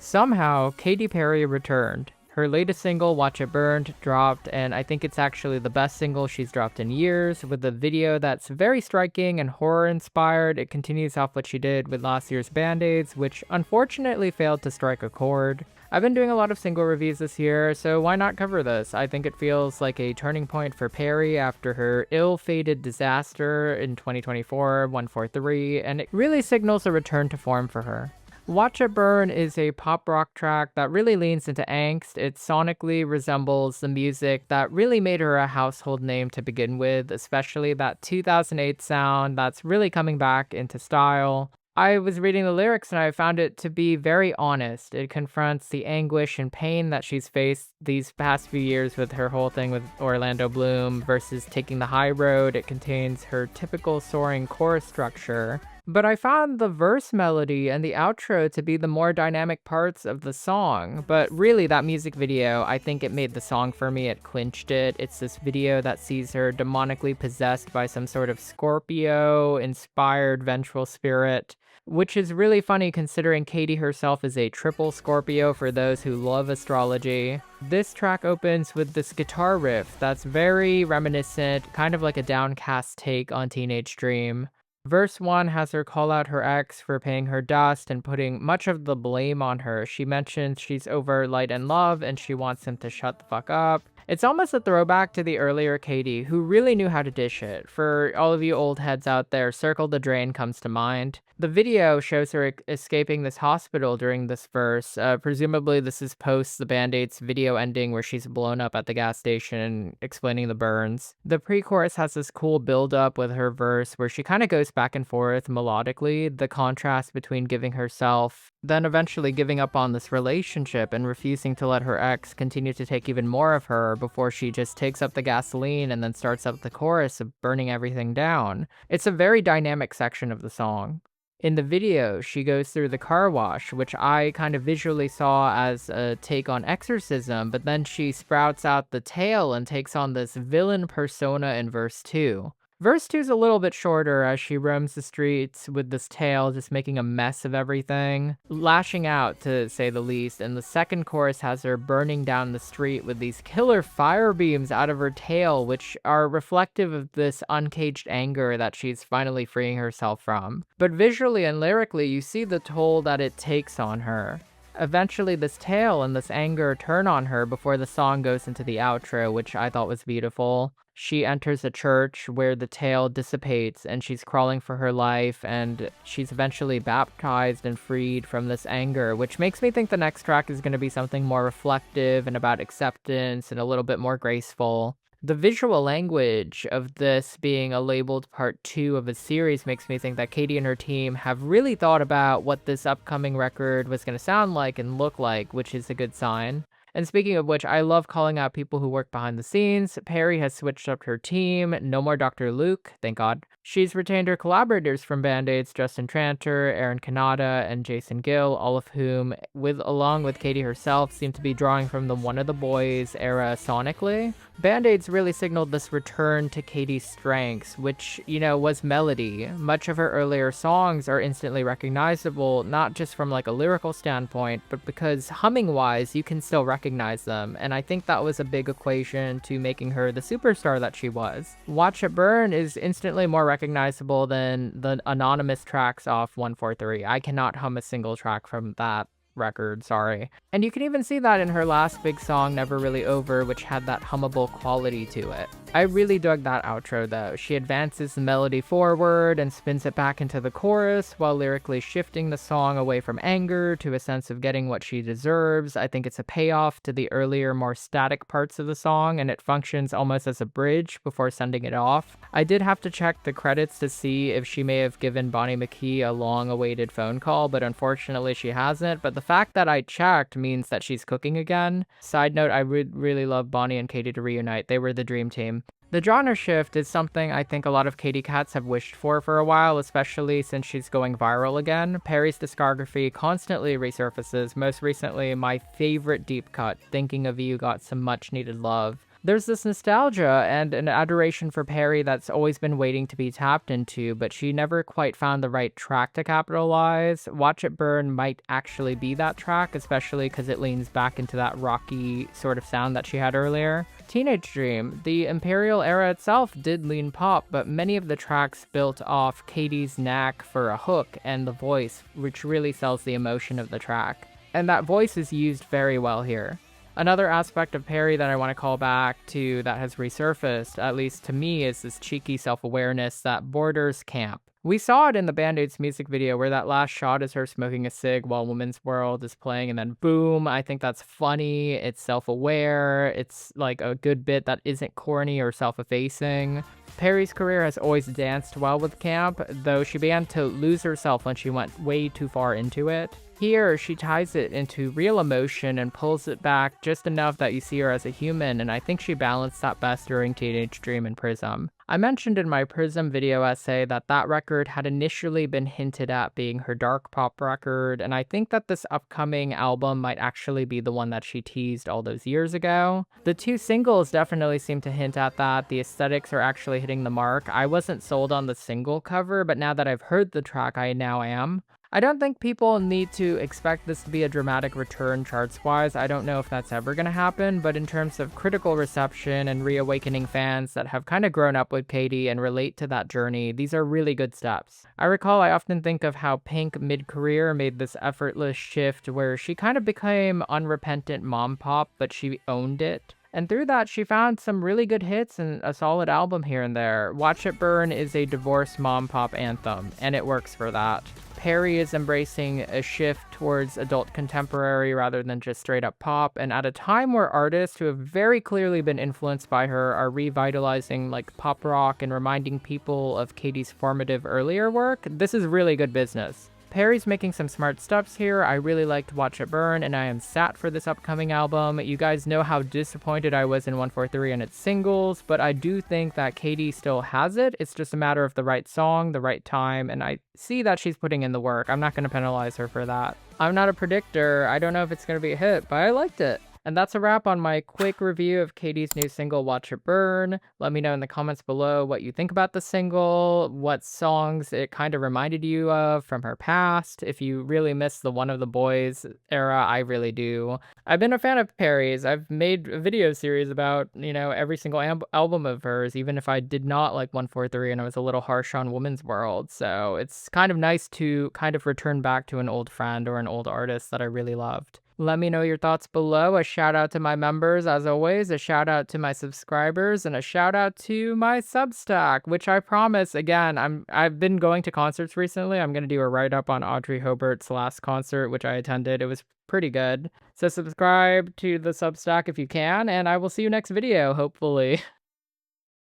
Somehow, Katy Perry returned. Her latest single, Watch It Burn, dropped, and I think it's actually the best single she's dropped in years, with a video that's very striking and horror-inspired. It continues off what she did with last year's Band-Aids, which unfortunately failed to strike a chord. I've been doing a lot of single reviews this year, so why not cover this? I think it feels like a turning point for Perry after her ill-fated disaster in 2024, 143, and it really signals a return to form for her. Watch It Burn is a pop rock track that really leans into angst. It sonically resembles the music that really made her a household name to begin with, especially that 2008 sound that's really coming back into style. I was reading the lyrics and I found it to be very honest. It confronts the anguish and pain that she's faced these past few years with her whole thing with Orlando Bloom versus taking the high road. It contains her typical soaring chorus structure. But I found the verse melody and the outro to be the more dynamic parts of the song. But really, that music video, I think it made the song for me. It clinched it. It's this video that sees her demonically possessed by some sort of Scorpio-inspired vengeful spirit, which is really funny considering Katy herself is a triple Scorpio for those who love astrology. This track opens with this guitar riff that's very reminiscent, kind of like a Downcast take on Teenage Dream. Verse 1 has her call out her ex for paying her dust and putting much of the blame on her. She mentions she's over light and love and she wants him to shut the fuck up. It's almost a throwback to the earlier Katy, who really knew how to dish it. For all of you old heads out there, Circle the Drain comes to mind. The video shows her escaping this hospital during this verse. Presumably this is post the Band-Aids video ending where she's blown up at the gas station explaining the burns. The pre-chorus has this cool build-up with her verse where she kind of goes back and forth melodically. The contrast between giving herself, then eventually giving up on this relationship and refusing to let her ex continue to take even more of her before she just takes up the gasoline and then starts up the chorus of burning everything down. It's a very dynamic section of the song. In the video, she goes through the car wash, which I kind of visually saw as a take on exorcism, but then she sprouts out the tail and takes on this villain persona in verse 2. Verse 2 is a little bit shorter as she roams the streets with this tail, just making a mess of everything, lashing out to say the least, and the second chorus has her burning down the street with these killer fire beams out of her tail, which are reflective of this uncaged anger that she's finally freeing herself from. But visually and lyrically, you see the toll that it takes on her. Eventually, this tale and this anger turn on her before the song goes into the outro, which I thought was beautiful. She enters a church where the tale dissipates and she's crawling for her life, and she's eventually baptized and freed from this anger, which makes me think the next track is going to be something more reflective and about acceptance and a little bit more graceful. The visual language of this being a labeled part 2 of a series makes me think that Katy and her team have really thought about what this upcoming record was going to sound like and look like, which is a good sign. And speaking of which, I love calling out people who work behind the scenes. Perry has switched up her team. No more Dr. Luke, thank God. She's retained her collaborators from Band-Aids, Justin Tranter, Aaron Kanata, and Jason Gill, all of whom, along with Katy herself, seem to be drawing from the One of the Boys era sonically. Band-Aids really signaled this return to Katy's strengths, which, was melody. Much of her earlier songs are instantly recognizable, not just from like a lyrical standpoint, but because humming-wise, you can still recognize them, and I think that was a big equation to making her the superstar that she was. Watch It Burn is instantly more recognizable than the anonymous tracks off 143. I cannot hum a single track from that record, sorry. And you can even see that in her last big song, Never Really Over, which had that hummable quality to it. I really dug that outro though. She advances the melody forward and spins it back into the chorus while lyrically shifting the song away from anger to a sense of getting what she deserves. I think it's a payoff to the earlier, more static parts of the song, and it functions almost as a bridge before sending it off. I did have to check the credits to see if she may have given Bonnie McKee a long-awaited phone call, but unfortunately she hasn't. But the fact that I checked means that she's cooking again. Side note, I would really love Bonnie and Katy to reunite. They were the dream team. The genre shift is something I think a lot of katycats have wished for a while, especially since she's going viral again. Perry's discography constantly resurfaces. Most recently, my favorite deep cut, Thinking of You, got some much needed love. There's this nostalgia and an adoration for Perry that's always been waiting to be tapped into, but she never quite found the right track to capitalize. Watch It Burn might actually be that track, especially because it leans back into that rocky sort of sound that she had earlier. Teenage Dream. The Imperial era itself did lean pop, but many of the tracks built off Katy's knack for a hook and the voice, which really sells the emotion of the track. And that voice is used very well here. Another aspect of Perry that I want to call back to that has resurfaced, at least to me, is this cheeky self-awareness that borders camp. We saw it in the Band-Aid's music video where that last shot is her smoking a cig while Woman's World is playing, and then boom. I think that's funny, it's self-aware, it's like a good bit that isn't corny or self-effacing. Perry's career has always danced well with camp, though she began to lose herself when she went way too far into it. Here, she ties it into real emotion and pulls it back just enough that you see her as a human, and I think she balanced that best during Teenage Dream and Prism. I mentioned in my Prism video essay that that record had initially been hinted at being her dark pop record, and I think that this upcoming album might actually be the one that she teased all those years ago. The two singles definitely seem to hint at that. The aesthetics are actually hitting the mark. I wasn't sold on the single cover, but now that I've heard the track, I now am. I don't think people need to expect this to be a dramatic return charts-wise. I don't know if that's ever going to happen, but in terms of critical reception and reawakening fans that have kind of grown up with Katy and relate to that journey, these are really good steps. I recall I often think of how Pink mid-career made this effortless shift where she kind of became unrepentant mom pop, but she owned it. And through that, she found some really good hits and a solid album here and there. Watch It Burn is a divorced mom pop anthem, and it works for that. Perry is embracing a shift towards adult contemporary rather than just straight up pop, and at a time where artists who have very clearly been influenced by her are revitalizing like pop rock and reminding people of Katy's formative earlier work, this is really good business. Perry's making some smart steps here. I really liked Watch It Burn, and I am sat for this upcoming album. You guys know how disappointed I was in 143 and its singles, but I do think that Katy still has it. It's just a matter of the right song, the right time, and I see that she's putting in the work. I'm not going to penalize her for that. I'm not a predictor. I don't know if it's going to be a hit, but I liked it. And that's a wrap on my quick review of Katy's new single, Watch It Burn. Let me know in the comments below what you think about the single, what songs it kind of reminded you of from her past. If you really miss the One of the Boys era, I really do. I've been a fan of Perry's. I've made a video series about, every single album of hers, even if I did not like 143 and I was a little harsh on Woman's World. So it's kind of nice to kind of return back to an old friend or an old artist that I really loved. Let me know your thoughts below. A shout out to my members, as always, a shout out to my subscribers, and a shout out to my Substack, which I promise, again, I've been going to concerts recently. I'm going to do a write-up on Audrey Hobart's last concert, which I attended. It was pretty good. So subscribe to the Substack if you can, and I will see you next video, hopefully.